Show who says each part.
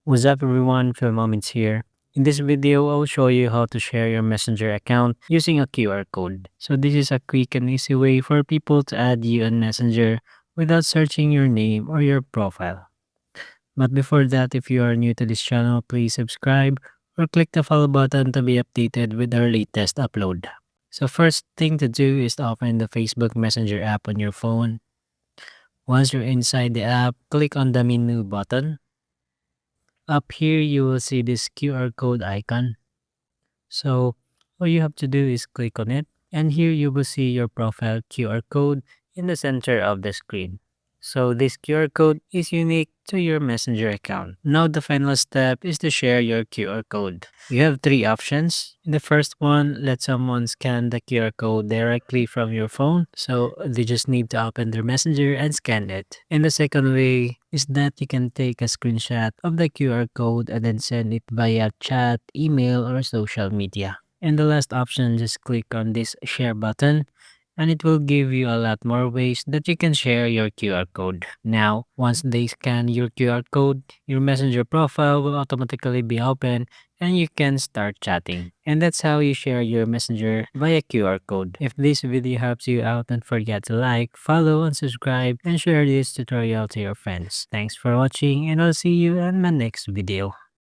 Speaker 1: What's up everyone, Filmoments here. In this video, I'll show you how to share your Messenger account using a QR code. So this is a quick and easy way for people to add you on Messenger without searching your name or your profile. But before that, if you are new to this channel, please subscribe or click the follow button to be updated with our latest upload. So first thing to do is to open the Facebook Messenger app on your phone. Once you're inside the app, click on the menu button. Up here, you will see this QR code icon. So all you have to do is click on it, and here you will see your profile QR code in the center of the screen. So this QR code is unique to your Messenger account. Now the final step is to share your QR code. You have three options. In the first one, let someone scan the QR code directly from your phone. So they just need to open their Messenger and scan it. And the second way is that you can take a screenshot of the QR code and then send it via chat, email, or social media. And the last option, just click on this share button and it will give you a lot more ways that you can share your QR code. Now, once they scan your QR code, your Messenger profile will automatically be open and you can start chatting. And that's how you share your Messenger via QR code. If this video helps you out, don't forget to like, follow, and subscribe, and share this tutorial to your friends. Thanks for watching, and I'll see you in my next video.